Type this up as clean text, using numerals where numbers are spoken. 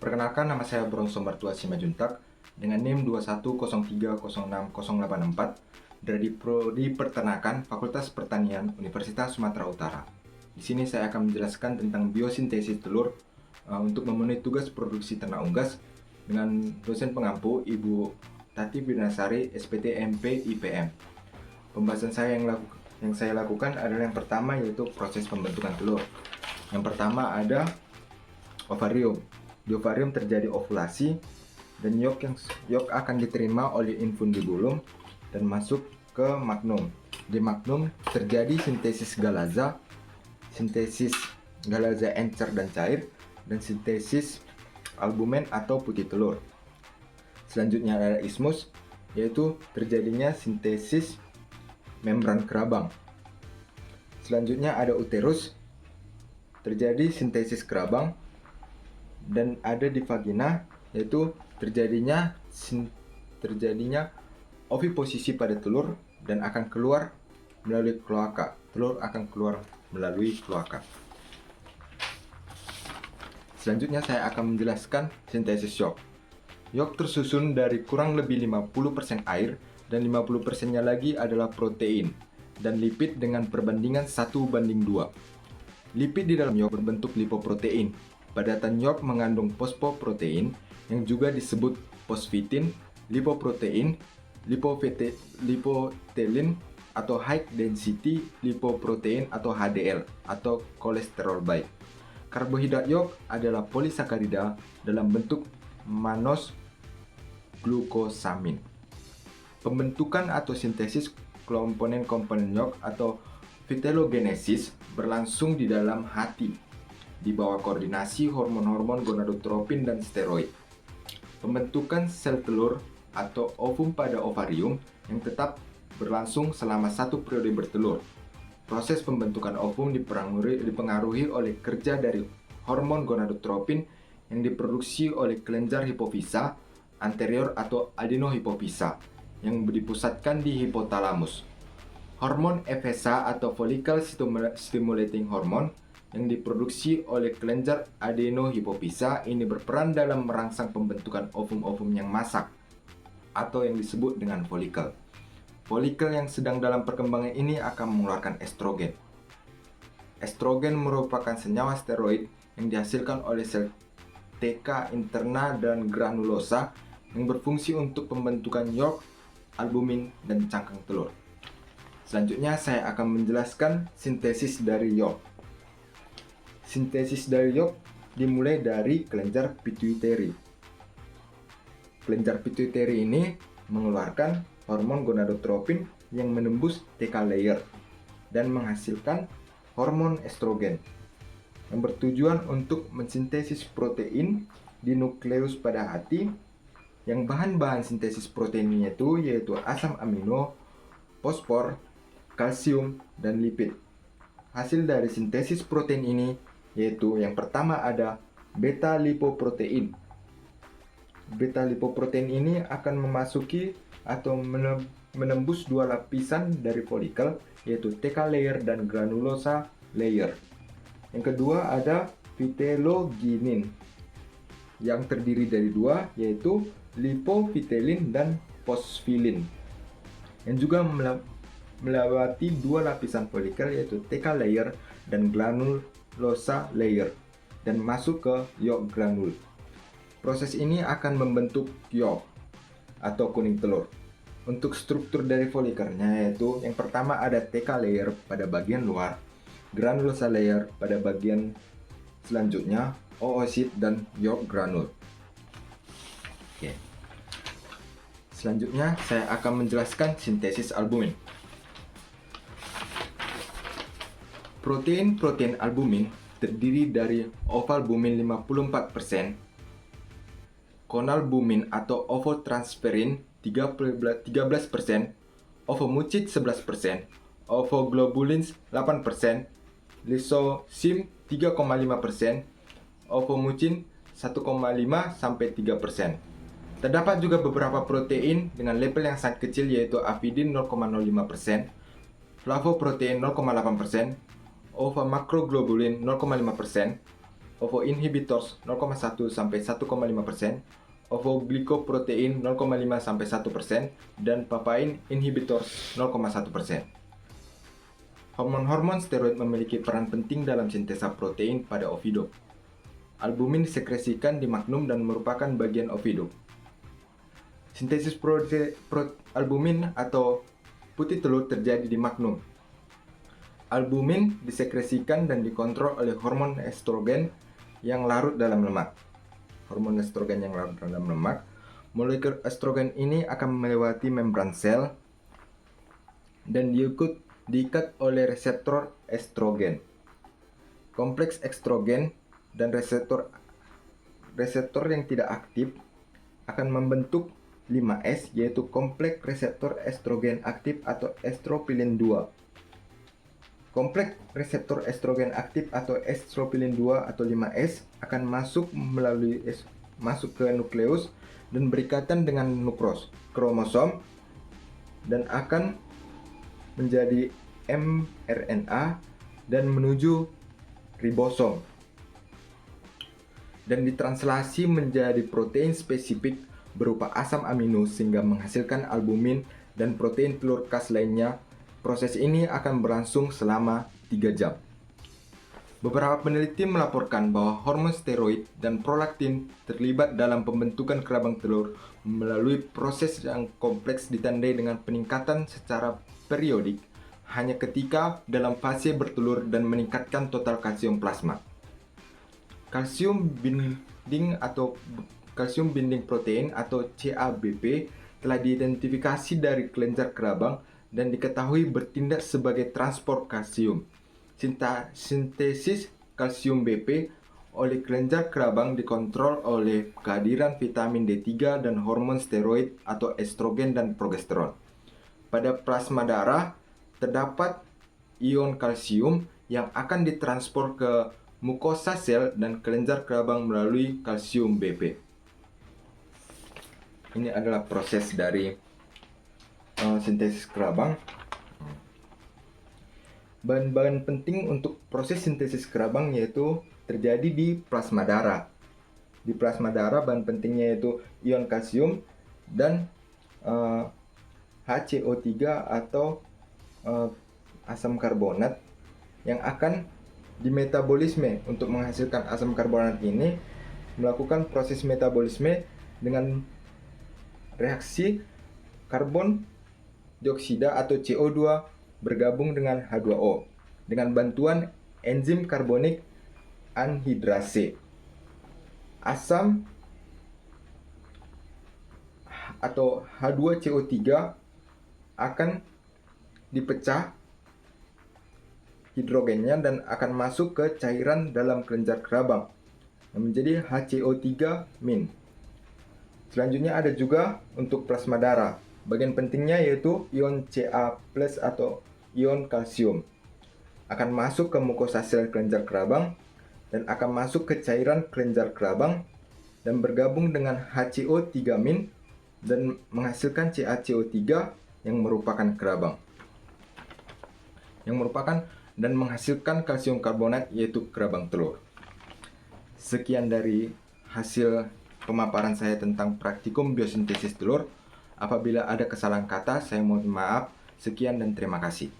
Perkenalkan, nama saya Bronson Bartua Simajuntak dengan NIM 210306084 dari Prodi Peternakan Fakultas Pertanian Universitas Sumatera Utara. Di sini saya akan menjelaskan tentang biosintesis telur untuk memenuhi tugas produksi ternak unggas dengan dosen pengampu Ibu Tati Binasari, SPT MP IPM. Pembahasan saya yang saya lakukan adalah yang pertama, yaitu proses pembentukan telur. Yang pertama ada ovarium. Di ovarium terjadi ovulasi dan yolk akan diterima oleh infundibulum dan masuk ke magnum. Di magnum terjadi sintesis galaza encer dan cair, dan sintesis albumen atau putih telur. Selanjutnya ada ismus, yaitu terjadinya sintesis membran kerabang. Selanjutnya ada uterus, terjadi sintesis kerabang. Dan ada di vagina, yaitu terjadinya oviposisi pada telur dan akan keluar melalui kloaka. Telur akan keluar melalui kloaka. Selanjutnya saya akan menjelaskan sintesis yolk. Yolk tersusun dari kurang lebih 50% air dan 50%-nya lagi adalah protein dan lipid dengan perbandingan 1:2. Lipid di dalam yolk berbentuk lipoprotein. Padatan yolk mengandung fosfoprotein yang juga disebut fosfitin, lipoprotein, lipothelin atau high density lipoprotein atau HDL atau kolesterol baik. Karbohidrat yolk adalah polisakarida dalam bentuk mannose glukosamin. Pembentukan atau sintesis komponen-komponen yolk atau vitellogenesis berlangsung di dalam hati di bawah koordinasi hormon-hormon gonadotropin dan steroid. Pembentukan sel telur atau ovum pada ovarium yang tetap berlangsung selama 1 periode bertelur. Proses pembentukan ovum dipengaruhi oleh kerja dari hormon gonadotropin yang diproduksi oleh kelenjar hipofisa anterior atau adenohipofisa yang dipusatkan di hipotalamus. Hormon FSH atau follicle stimulating hormone yang diproduksi oleh kelenjar adenohipofisa ini berperan dalam merangsang pembentukan ovum-ovum yang masak atau yang disebut dengan folikel. Folikel yang sedang dalam perkembangan ini akan mengeluarkan estrogen. Estrogen merupakan senyawa steroid yang dihasilkan oleh sel TK interna dan granulosa yang berfungsi untuk pembentukan yolk, albumin, dan cangkang telur. Selanjutnya saya akan menjelaskan sintesis dari yolk. Sintesis dari yolk dimulai dari kelenjar pituitary. Kelenjar pituitary ini mengeluarkan hormon gonadotropin yang menembus TK layer dan menghasilkan hormon estrogen yang bertujuan untuk mensintesis protein di nukleus pada hati, yang bahan-bahan sintesis proteinnya yaitu asam amino, fosfor, kalsium, dan lipid. Hasil dari sintesis protein ini yaitu yang pertama ada beta lipoprotein. Beta lipoprotein ini akan memasuki atau menembus 2 lapisan dari folikel, yaitu TK layer dan granulosa layer. Yang kedua ada vitelloginin yang terdiri dari 2, yaitu lipovitelin dan fosfilin, yang juga melewati 2 lapisan folikel, yaitu TK layer dan granulosa layer, dan masuk ke yolk granul. Proses ini akan membentuk yolk atau kuning telur. Untuk struktur dari folikelnya yaitu yang pertama ada TK layer pada bagian luar, granulosa layer pada bagian selanjutnya, oosit, dan yolk granul. Oke. Selanjutnya saya akan menjelaskan sintesis albumin. Protein albumin terdiri dari ovalbumin 54%, konalbumin atau ovotransferin 13%, ovomucin 11%, ovoglobulin 8%, lisosim 3,5%, ovomucin 1,5-3%. Terdapat juga beberapa protein dengan level yang sangat kecil, yaitu avidin 0,05%, flavoprotein 0,8%, ova makroglobulin 0,5%, ovoinhibitors 0,1 sampai 1,5%, ovoglycoprotein 0,5 sampai 1%, dan papain inhibitors 0,1%. Hormon-hormon steroid memiliki peran penting dalam sintesa protein pada ovidop. Albumin disekresikan di magnum dan merupakan bagian ovidop. Sintesis albumin atau putih telur terjadi di magnum. Albumin disekresikan dan dikontrol oleh hormon estrogen yang larut dalam lemak. Hormon estrogen yang larut dalam lemak, molekul estrogen ini akan melewati membran sel dan diikat oleh reseptor estrogen. Kompleks estrogen dan reseptor yang tidak aktif akan membentuk 5S, yaitu kompleks reseptor estrogen aktif atau estropilin 2. Kompleks reseptor estrogen aktif atau estropilin 2 atau 5S akan masuk ke nukleus dan berikatan dengan nukleus kromosom dan akan menjadi mRNA dan menuju ribosom dan ditranslasi menjadi protein spesifik berupa asam amino sehingga menghasilkan albumin dan protein telur khas lainnya. Proses ini akan berlangsung selama 3 jam. Beberapa peneliti melaporkan bahwa hormon steroid dan prolaktin terlibat dalam pembentukan kerabang telur melalui proses yang kompleks ditandai dengan peningkatan secara periodik hanya ketika dalam fase bertelur dan meningkatkan total kalsium plasma. Kalsium binding protein atau CABP telah diidentifikasi dari kelenjar kerabang dan diketahui bertindak sebagai transport kalsium. Sintesis kalsium BP oleh kelenjar kerabang dikontrol oleh kehadiran vitamin D3 dan hormon steroid atau estrogen dan progesteron. Pada plasma darah terdapat ion kalsium yang akan ditransport ke mukosa sel dan kelenjar kerabang melalui kalsium BP. Ini adalah proses dari sintesis kerabang. Bahan-bahan penting untuk proses sintesis kerabang yaitu terjadi di plasma darah. Di plasma darah bahan pentingnya yaitu ion kalsium dan HCO3 atau asam karbonat yang akan dimetabolisme. Untuk menghasilkan asam karbonat ini melakukan proses metabolisme dengan reaksi karbon dioksida atau CO2 bergabung dengan H2O dengan bantuan enzim karbonik anhidrase. Asam atau H2CO3 akan dipecah hidrogennya dan akan masuk ke cairan dalam kelenjar kerabang menjadi HCO3-. Selanjutnya ada juga untuk plasma darah. Bagian pentingnya yaitu ion Ca+ atau ion kalsium akan masuk ke mukosa sel kelenjar kerabang dan akan masuk ke cairan kelenjar kerabang dan bergabung dengan HCO3- dan menghasilkan CaCO3 yang merupakan kerabang. Dan menghasilkan kalsium karbonat yaitu kerabang telur. Sekian dari hasil pemaparan saya tentang praktikum biosintesis telur. Apabila ada kesalahan kata, saya mohon maaf. Sekian dan terima kasih.